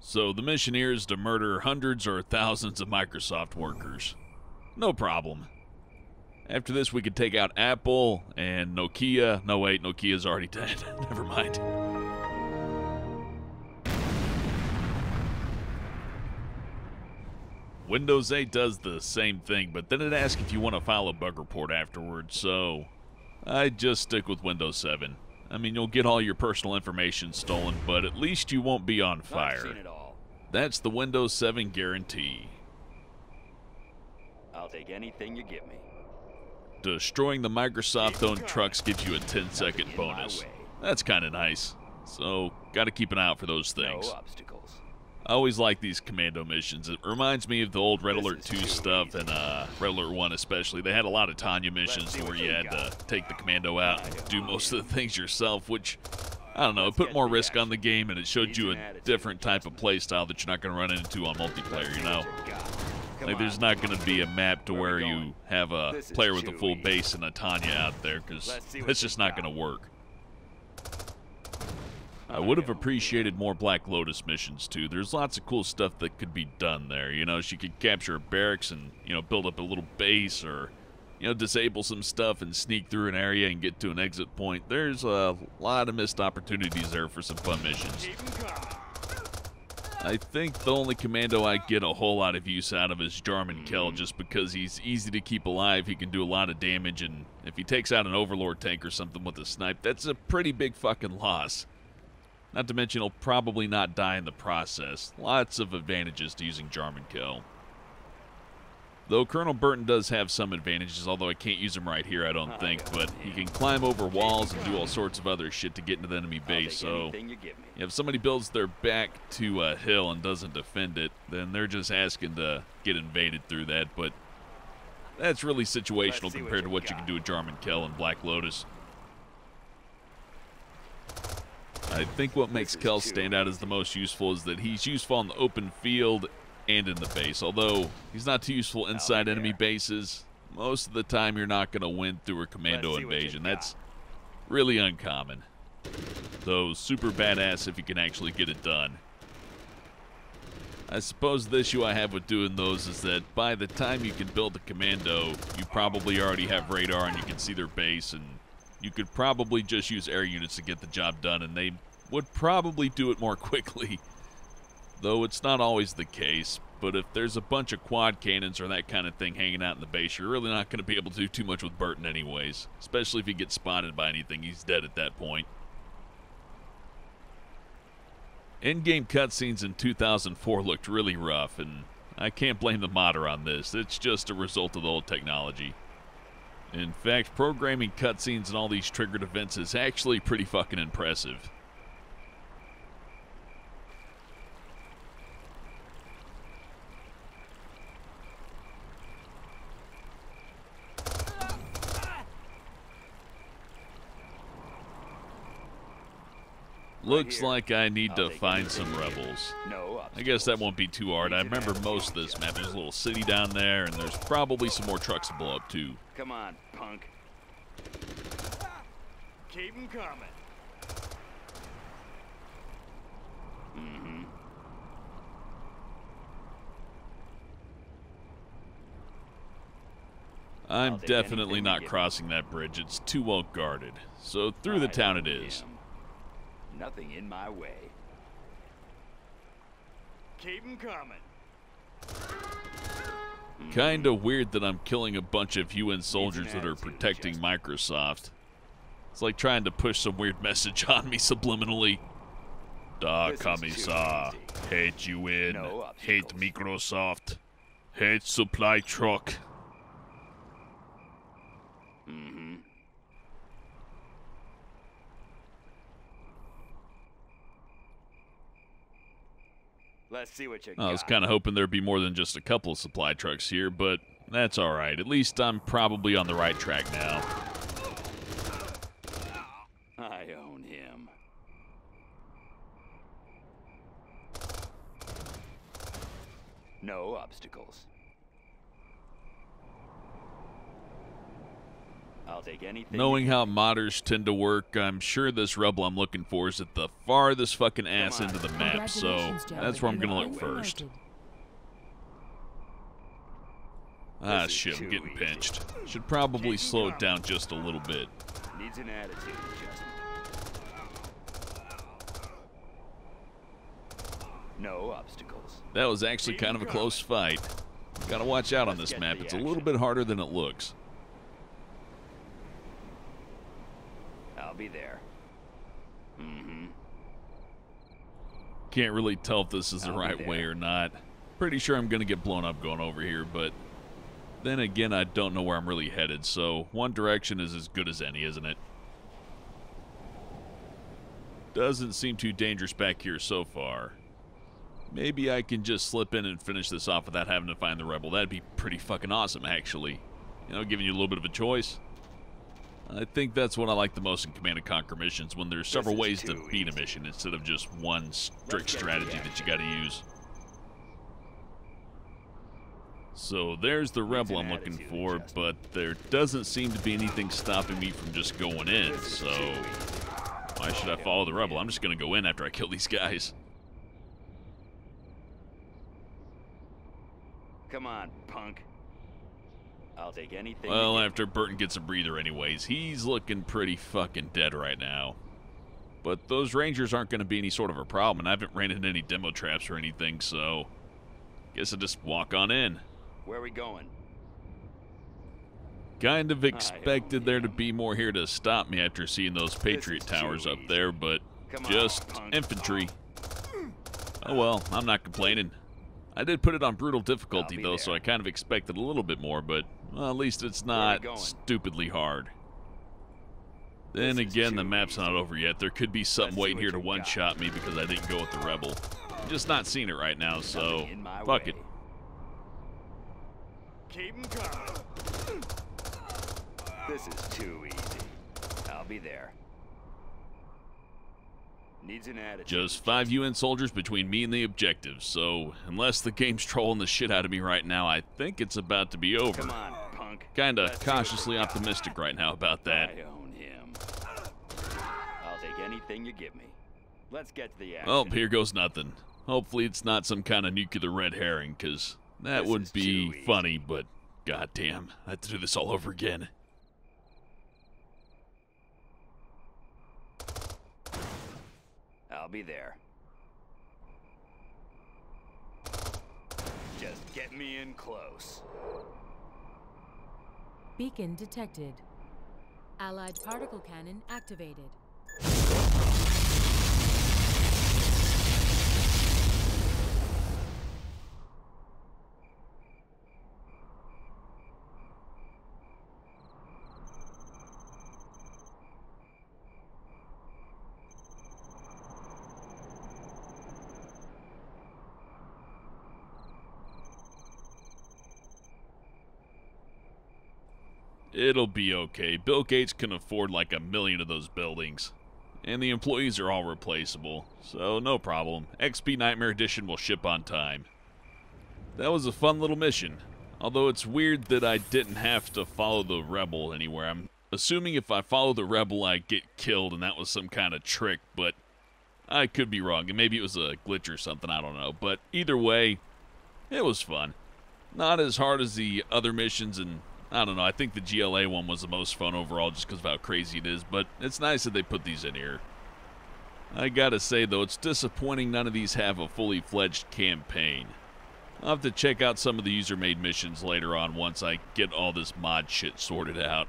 So the mission here is to murder hundreds or thousands of Microsoft workers. No problem. After this, we could take out Apple and Nokia. No, wait, Nokia's already dead. Never mind. Windows 8 does the same thing, but then it asks if you want to file a bug report afterwards, so I'd just stick with Windows 7. I mean, you'll get all your personal information stolen, but at least you won't be on fire. I've seen it all. That's the Windows 7 guarantee. I'll take anything you give me. Destroying the Microsoft-owned trucks gives you a 10-second Nothing in my bonus. way. That's kind of nice. So, gotta keep an eye out for those things. No obstacles. I always like these commando missions. It reminds me of the old Red This Alert is 2 too stuff and Red Alert 1 especially. They had a lot of Tanya missions see where what you you had to got. take the commando out and do most of the things yourself, which, I don't know, it Let's put get more the risk on action. the game, and it showed Needs you an a attitude different type of adjustment. play style that you're not going to run into on multiplayer, you know? What you got. Come Like, there's on. not going to be a map to Where where we you going? have a This is player with a too full easy. base and a Tanya out there, because Let's see what that's you just not got. going to work. I would have appreciated more Black Lotus missions, too. There's lots of cool stuff that could be done there. You know, she could capture a barracks and, you know, build up a little base, or, you know, disable some stuff and sneak through an area and get to an exit point. There's a lot of missed opportunities there for some fun missions. Keep 'em calm. I think the only commando I get a whole lot of use out of is Jarman Kell, just because he's easy to keep alive, he can do a lot of damage, and if he takes out an Overlord tank or something with a snipe, that's a pretty big fucking loss. Not to mention he'll probably not die in the process. Lots of advantages to using Jarman Kell. Though Colonel Burton does have some advantages, although I can't use him right here, I don't think, but he can climb over walls and do all sorts of other shit to get into the enemy I'll base, take so anything you give me. if somebody builds their back to a hill and doesn't defend it, then they're just asking to get invaded through that, but that's really situational see what compared to you what you got. can do with Jarman Kell and Black Lotus. I think what makes This is Kell too stand out as the most useful is that he's useful on the open field and in the base. Although he's not too useful inside enemy there. bases, most of the time you're not going to win through a commando Let's see what you invasion. got. That's really uncommon. Though super badass if you can actually get it done. I suppose the issue I have with doing those is that by the time you can build a commando, you probably already have radar and you can see their base, and you could probably just use air units to get the job done, and they would probably do it more quickly. Though it's not always the case, but if there's a bunch of quad cannons or that kind of thing hanging out in the base, you're really not going to be able to do too much with Burton anyways. Especially if he gets spotted by anything, he's dead at that point. In-game cutscenes in 2004 looked really rough, and I can't blame the modder on this. It's just a result of the old technology. In fact, programming cutscenes and all these triggered events is actually pretty fucking impressive. Looks here. like I need I'll to take find anything some you give me. rebels. No I guess that obstacles. won't be too hard. I remember most of this map. There's a little city down there, and there's probably some more trucks to blow up too. Come on, punk. Keep 'em coming. Mm-hmm. I'm I'll take definitely anything you not give me. crossing that bridge. It's too well guarded. So through the I town it own is. him. Nothing in my way. Keep 'em coming. Kinda weird that I'm killing a bunch of UN soldiers that are attitude protecting Microsoft. It's like trying to push some weird message on me subliminally. Da This is too Commissar, easy. hate UN, No hate obstacles. Microsoft, hate supply truck. Mm-hmm. Let's see what you got. I was kind of hoping there'd be more than just a couple of supply trucks here, but that's alright. At least I'm probably on the right track now. I own him. No obstacles. I'll take anything. Knowing how modders tend to work, I'm sure this rebel I'm looking for is at the farthest fucking ass end of the map, so that's where I'm gonna look first. Ah, shit, I'm getting pinched. Should probably slow it down just a little bit. Needs an attitude adjustment. No obstacles. That was actually kind of a close fight. Gotta watch out on this map. It's a little bit harder than it looks. I'll be there. Mm-hmm. Can't really tell if this is the right way or not. Pretty sure I'm gonna get blown up going over here, but then again, I don't know where I'm really headed, so one direction is as good as any, isn't it? Doesn't seem too dangerous back here so far. Maybe I can just slip in and finish this off without having to find the rebel. That'd be pretty fucking awesome, actually. You know, giving you a little bit of a choice. I think that's what I like the most in Command & Conquer missions, when there's several ways to beat a mission instead of just one strict strategy that you gotta use. So there's the rebel I'm looking for, but there doesn't seem to be anything stopping me from just going in, so why should I follow the rebel? I'm just gonna go in after I kill these guys. Come on, punk. I'll take anything. Well, after Burton gets a breather anyways, he's looking pretty fucking dead right now. But those Rangers aren't going to be any sort of a problem, and I haven't ran into any demo traps or anything, so guess I'll just walk on in. Where are we going? Kind of expected there to be more here to stop me after seeing those Patriot towers up there, but just infantry. Oh well, I'm not complaining. I did put it on brutal difficulty though, so I kind of expected a little bit more, but well, at least it's not stupidly hard. Then again, the map's not over yet. There could be something waiting here to one-shot me because I didn't go with the rebel. I'm just not seeing it right now, so fuck it. Keep 'em coming. This is too easy. I'll be there. Needs an attitude. Just 5 UN soldiers between me and the objectives, so unless the game's trolling the shit out of me right now, I think it's about to be over. Come on, punk. Kinda cautiously optimistic right now about that. I own him. I'll take anything you give me. Let's get to the action. Well, here goes nothing. Hopefully it's not some kind of nuclear red herring, because that would be funny, but goddamn, I have to do this all over again. I'll be there. Just get me in close. Beacon detected. Allied particle cannon activated. It'll be okay. Bill Gates can afford like 1 million of those buildings. And the employees are all replaceable, so no problem. XP Nightmare Edition will ship on time. That was a fun little mission. Although it's weird that I didn't have to follow the rebel anywhere. I'm assuming if I follow the rebel I get killed and that was some kind of trick, but I could be wrong. And maybe it was a glitch or something, I don't know. But either way, it was fun. Not as hard as the other missions, and I don't know, I think the GLA one was the most fun overall just because of how crazy it is, but it's nice that they put these in here. I gotta say, though, it's disappointing none of these have a fully fledged campaign. I'll have to check out some of the user-made missions later on once I get all this mod shit sorted out.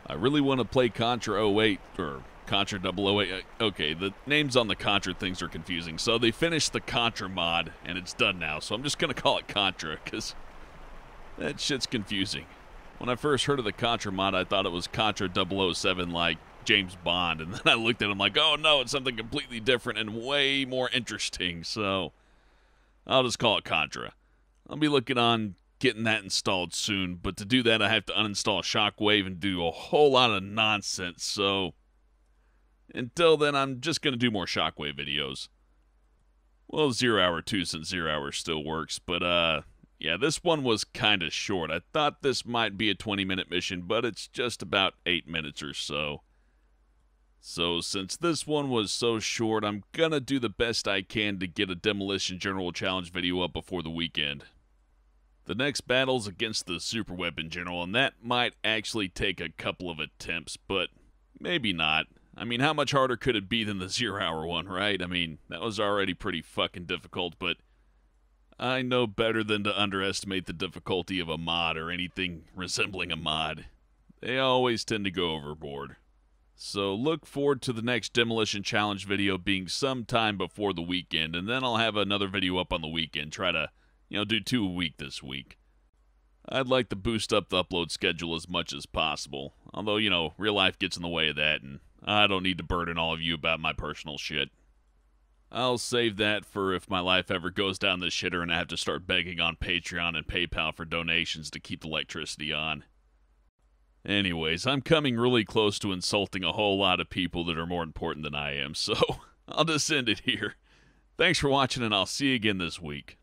I really want to play Contra 08, or Contra 008. Okay, the names on the Contra things are confusing, so they finished the Contra mod, and it's done now, so I'm just gonna call it Contra, because that shit's confusing. When I first heard of the Contra mod, I thought it was Contra 007 like James Bond, and then I looked at him like, oh no, it's something completely different and way more interesting, so I'll just call it Contra. I'll be looking on getting that installed soon, but to do that I have to uninstall Shockwave and do a whole lot of nonsense, so until then I'm just going to do more Shockwave videos. Well, 0 Hour 2 since 0 Hour still works, but Yeah, this one was kinda short. I thought this might be a 20-minute mission, but it's just about 8 minutes or so. So since this one was so short, I'm gonna do the best I can to get a Demolition General Challenge video up before the weekend. The next battle's against the Super Weapon General, and that might actually take a couple of attempts, but maybe not. I mean, how much harder could it be than the 0 Hour one, right? I mean, that was already pretty fucking difficult, but I know better than to underestimate the difficulty of a mod or anything resembling a mod. They always tend to go overboard. So look forward to the next Demolition Challenge video being sometime before the weekend, and then I'll have another video up on the weekend. Try to, do 2 a week this week. I'd like to boost up the upload schedule as much as possible, although, real life gets in the way of that, and I don't need to burden all of you about my personal shit. I'll save that for if my life ever goes down the shitter and I have to start begging on Patreon and PayPal for donations to keep the electricity on. Anyways, I'm coming really close to insulting a whole lot of people that are more important than I am, so I'll just end it here. Thanks for watching, and I'll see you again this week.